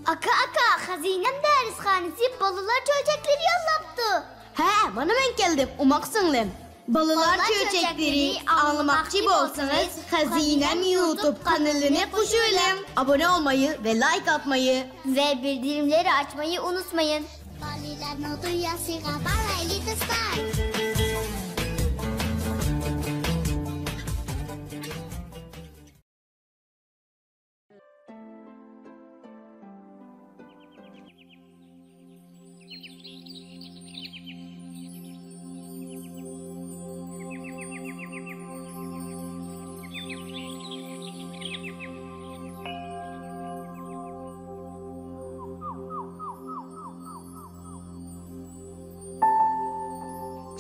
Aka, hazinem dershanesi balılar çöçekleri yollaptı. He, bana ben geldim, umaksınlım. Balılar çöçekleri anlamakçı olsanız Hazinem YouTube kanalına koşulun. Abone olmayı ve like atmayı Ve bildirimleri açmayı unutmayın.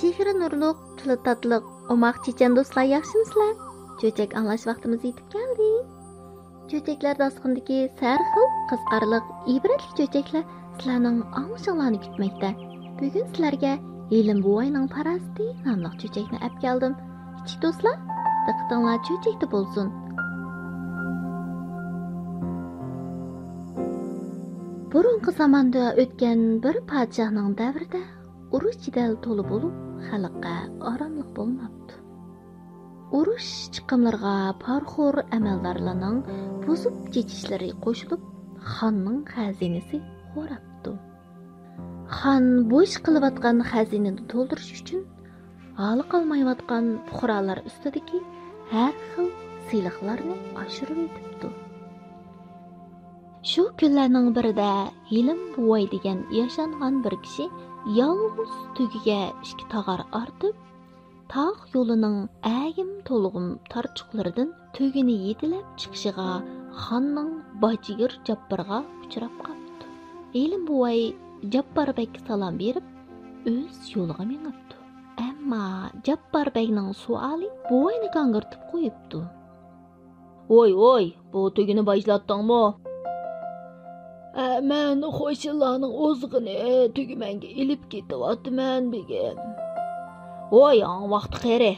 Chehri nurluq, tili tatliq, omaq chechan do'stlar yaxshimisizlar? Cho'chak anglash vaqtimiz yetib keldi. Cho'chaklar dasturxonidagi har xil qiziqarli, ibratli cho'chaklar sizlarning anglishingizni kutmoqda. Bugun sizlarga Elim buvayning parasti nomli cho'chakni olib keldim. Kichik do'stlar, diqqatinglar cho'chakda bo'lsin. Burungi zamonda o'tgan bir podshohning davrida urush jidal to'li bo'lib, xalqqa oromlik bo'lmabdi. Urush chiqimlarga parxo'r amaldorlarning buzib chechishlari qo'shilib, xonning xazinasi xo'rabdi. Xon bo'sh qilayotgan xazinani to'ldirish uchun hali qolmayotgan fuqarolar ustidagi har xil siyliqlarni oshirib etibdi. Shu kunlarning birida Hilim buvay degan yashangan bir kishi yolg'iz tugiga ikki tog'ar ortib, tog' yo'lining ayim to'lg'im tarchiqlaridan tugini yetilab chiqishiga xonning bajigir Jabbarga uchrab qoldi. Hilim buvay Jabbarbekka salom berib, o'z yo'liga mengibdi. Ammo Jabbarbekning savoli buvayni qang'irtib qo'yibdi. Oy, bu tugini bajlatdingmi? Men qo'shnilarning o'zig'ini tugimanga ilib ketyapman begim. Oy, vaqti qari.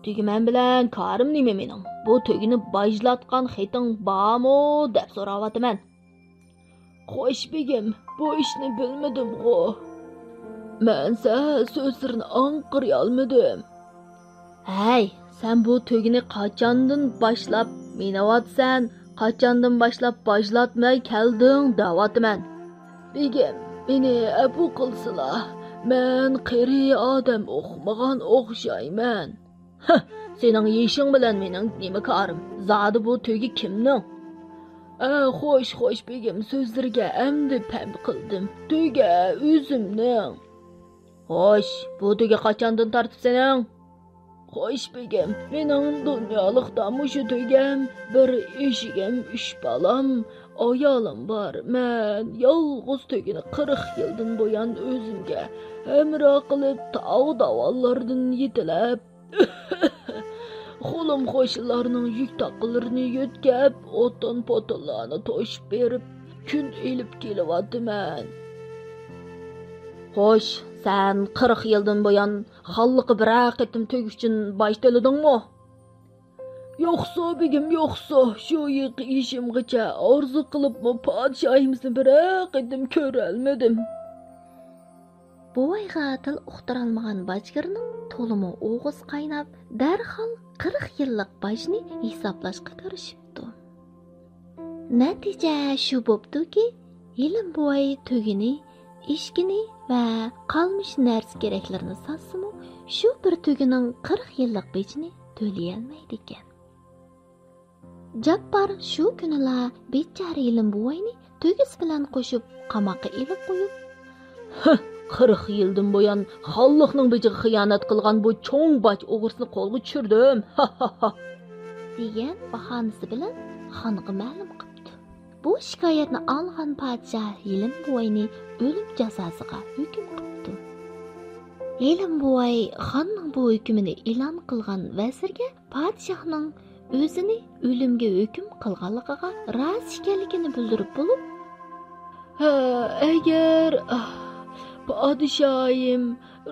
Tugiman bilan korim nima mening? Bu tugini bajlatgan xeting bormi deb so'rayapman. Xo'sh begim, bu ishni bilmadim-ku. Mensa so'zlarini anqira olmadim. Hey, sen bu tugini qachondan boshlab menayapsan? Qachondan boshlab bajlatmay kelding deyapman. Begim, meni afu qilsizlar. Men qari odam o'qimagan o'xshayman. Sening yeshing bilan mening nima korim? Zodi bu tugi kimning? Xo'sh begim, so'zlarga endi pam qildim. Tuga o'zimning. Xo'sh, bu tuga qachondan tartibsening? Xo'sh begim, mening dunyolikda mushu tugam, bir eshigim, 3 balam, ayolim bor. Men yolg'iz tugini 40 yildan buyon o'zimga hamroh qilib tog' davollardan yetilab Xo'lim qo'shnilarning yuk taqinlarini yo'tkab, o'tin potinlarni to'shib berib, kun elib kelyapman. Xo'sh, sen 40 yildan buyon xalqi bir aqetim tug uchun bosh to'ladingmi? Yo'qsa begim, yo'qsa, shu ishimgacha orzu qilibmi podshohimizni bir aqetim ko'ra olmadim. Buvayga til uqtirolmagan bajgirning to'limi o'g'iz qaynab, darhol 40 yillik bajni hisoblashga kirishibdi. Natija shu bo'ptiki, Hilim buvay tugini, ishkini va qolmish narsa keraklarini satsimi, shu bir tugining 40 yillik bejini to'layolmaydi ekan. Jabbar shu kunila bechara Hilim buvayni tugisi bilan qo'shib qamoqqa ilib qo'yib, 40 yildan buyon xalqning bijiga xiyonat qilgan bu cho'ng baj o'g'risini qo'lga tushirdim. degan bahonasi bilan xonga ma'lum qildi. Bu shikoyatni olgan podshoh Hilim buvayni o'lim jazosiga hukm qildi. Hilim buvay xonning bu hukmini e'lon qilgan vazirga podshohning o'zini o'limga hukm qilganligiga rozi ekanligini bildirib bo'lib, agar podshohim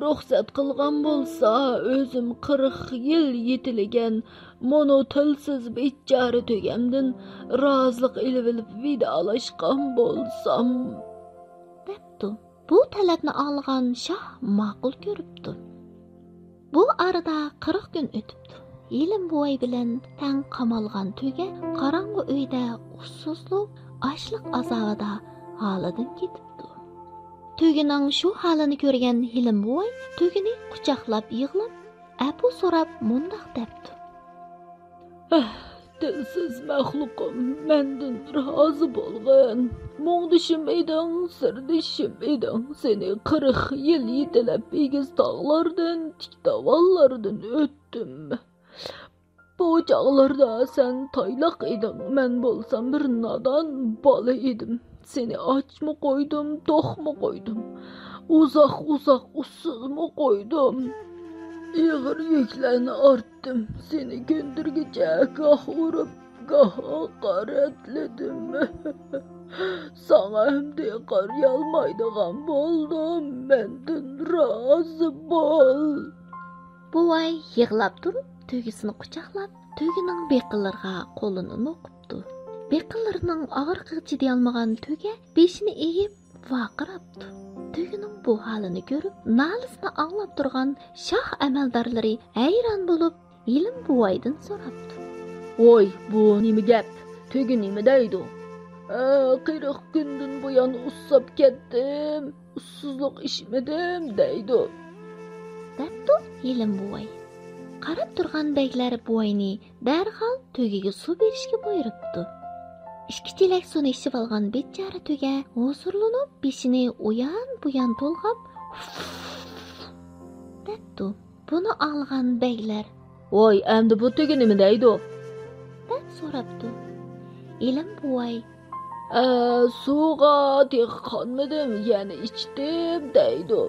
ruxsat qilgan bo'lsa, o'zim 40 yil yetilgan Mono tilsiz bechara tögemdin razılık ilip vidalaşkan bolsam. depdi. Bu talabni algan Şah ma'qul ko'ribdi. Bu arada 40 gün ötüptü. Yelim buvay bilen tang qamalgan töge qarangı uyda ussuzluq, açlıq azabida halidan ketibdi. Tögening shu halini ko'rgan Yelim buvay tögini quchoqlab yig'lab, apu so'rab mundaq depdi. Dilsiz mahlukum mendin razı bolgan. Muğdişim edin, sirdişim edin. Seni 40 yıl yetilep egiz dağlardan, tik davallardan öttüm. Bu çağlarda sen taylak edin, men bolsam bir nadan balı edim. Seni aç mı koydum, tok mu koydum? Uzak ussuz mu koydum? Ağır yüklerini arttım, seni gündürgece gah urup gah hakaretledim. Sana hem de qaryalmaydigan boldum, mendin razı bol. Buvay yig'lab turib, tögisini quchoqlab, tögining beqillarga qo'lini noqibdi. Beqillarning og'riqiga chiday olmagan töge beshini egib vaqirabdi. Tögining bu halini ko'rib, nalisini anglab turgan Şah amaldorlari hayron bo'lib, Yelim buvaydan so'rabdi. Oy, bu nima gap? Tögi nima deydi? 40 gündün buyan ussap ketdim, ussuzluq işmedim deydi. Depdi Yelim buvay. Qarab turgan beylar buvayni darhol tögiga suv berishga buyuribdi. 2 chelak suvni ichib olgan bechara töge huzurlanib, beshini uyan-buyan to'lg'ab, depdi. Buni olgan beylar, Oy, endi bu tögi nima deydi? deb so'rabdi. Yelim buvay, Suğa tek yani içtim deydi.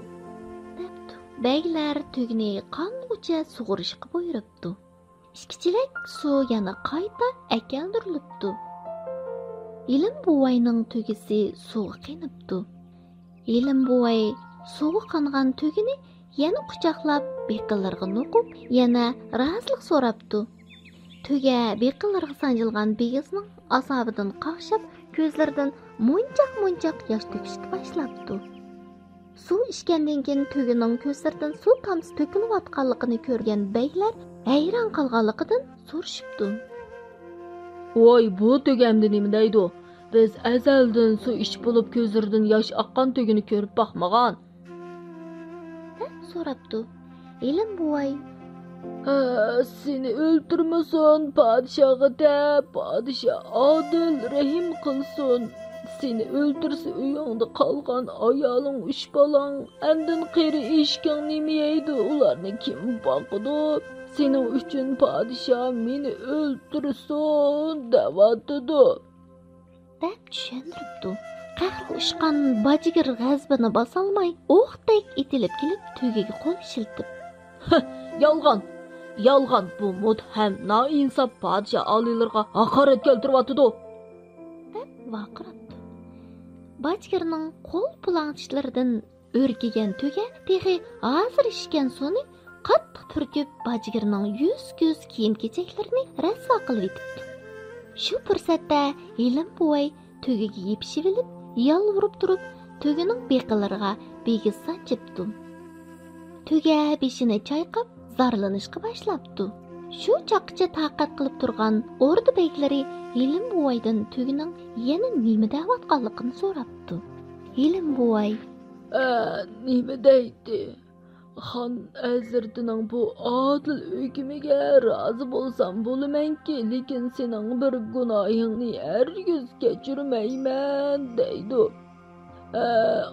depdi. Beylar tögini qangucha sug'urishga buyuribdi. 2 chelak suv yana qayta akeldirilibdi. Yelim buvayning tögisi suvga qenibdi. Yelim buvay suvga qangan tögini yana quchoqlab beqillarga noqib, yana razılık so'rabdi. Töge beqillarga sanjilgan begizning asabidan qaqshab, ko'zlaridan munchaq yosh to'kishga boshlabdi. Suv ichgandan keyin tögining ko'zlaridan suv tomchi to'kilayotganligini ko'rgan beylar hayron qolganligidan so'rashibdi. Oy, bu tögemdi nima deydi? Biz azaldan su iç bulup gözlerden yaş aqqan tögünü körüp bakmagan. deb so'rabdi. Yelim buvay, Seni öldürmesin padişahı de, padişah adil rahim kılsın. Seni öldürse uyanda kalgan ayalın üç balan, endin qeri işken nimeydi, ularını kim bakıdı? Senin üçün padişah meni öldürsün devadıdı. deb tushuntiribdi. Qahrga ushgan bajigir g'azbini bosolmay, o'qdek etilib kelib, tögiga qo'l shiltib, Yalgan bu mudhem nainsaf padişah alilerga hakaret keltirwatıdı. deb vaqirabdi. Bajigirning qo'l pulanchilaridan o'rkigan töge tehi hozir ishgan suvni qattiq purkib, bajigirning yuz-ko'z kiyim-kechaklarini rasvo qilib etibdi. Shu fursatda Yelim buvay tögiga yepishib olib, yolvurib turib, tögining beqilariga begiz sanchibdi. Töge beshini chayqab, zarlanishga boshlabdi. Shu chaqcha taqat qilib turgan o'rda beklari Yelim buvaydan tögining yana nima deyotganligini so'rabdi. Yelim buvay, Nima deydi? Han Əzirdining bu adil hükmüge razı bolsam bolumenki, lekin senin bir günahını hergiz geçirmeymen deydi.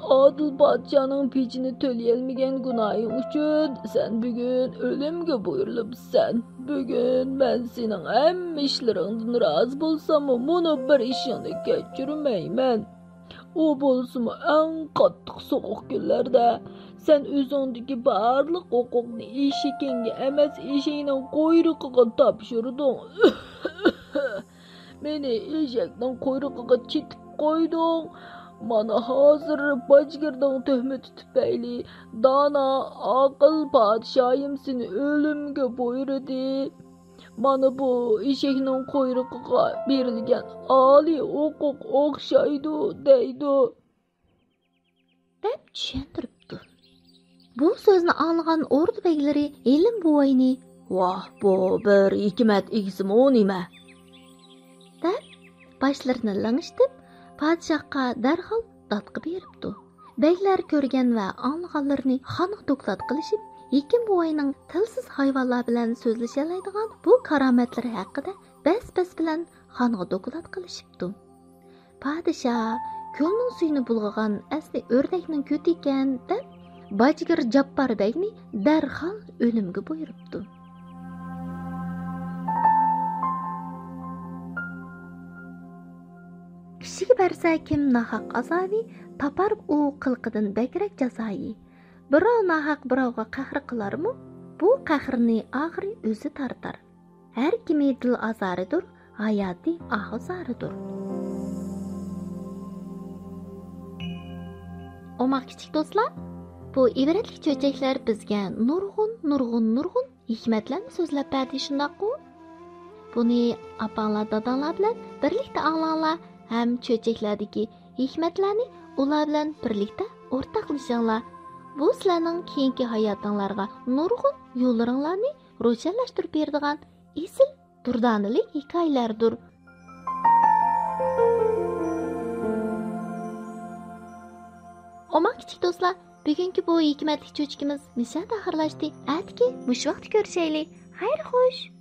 Adil padişahның peçini töleyelmegen günahın üçün sen bugün ölümge buyurulupsan. Bugün ben senin hem işlerinden razı bolsam bunu bir işini geçirmeymen. O bolsumu en qattiq soğuk günlerde sen özündeki barlıq hukukni eşekenge emas eşeğinin quyruğuna tapşırdın. Meni eşekning quyruğuna çetip koydun. Mana hazır bajgirдің töhmeti tüpeyli dana aqıl padişahım seni ölümge buyurdu. Mana bu eshikning quyruqiga berilgan oliy huquq o'xshaydi deydi. deb tushuntiribdi. Bu so'zni anglagan o'rda beglari Elim buvayni Voh, bu bir hikmat egizmi nima? deb boshlarini lang'ishtib podshohga darhol dodqa beribdi. Beglar ko'rgan va anglaganlarini xonga doklad qilishib, Hekim buvayning tilsiz hayvonlar bilan so'zlashalaydigan bu karomatlari haqida bas-bas bilan xonga doklad qilishibdi. Podshoh ko'lning suyini bulg'agan asli o'rdakning ko'ti ekan deb Bajgir Jabbor begni darhol o'limga buyuribdi. Kishiga bersa kim nahaq azobi, topar u qilqidan bakrak jazoyi. Birov nahaq birovga qahr qilarmi? Bu qahrni oxiri o'zi tortar. Har kimi dil azoridir, hayoti ahzoridir. Omaq kichik do'stlar, bu ibratli cho'chaklar bizga nurg'un hikmatlarni so'zlab berdi shundaqku. Buni apanglar, dadanglar bilan birlikda anglanglar. Hem çöçeklardaki hikmetlerini ular bilan birlikte ortaklashinglar. Bu sizlarning keyingi hayotinglarga nurg'un yo'llaringlarni ro'shanlashtirib beradigan esil durdanalik hikoyalardir. Oma kichik do'stlar, bugungi bu hikmatli cho'chkimiz misal taxirlashdi. Atki mush vaqt ko'rishaylik. Xayr xo'sh.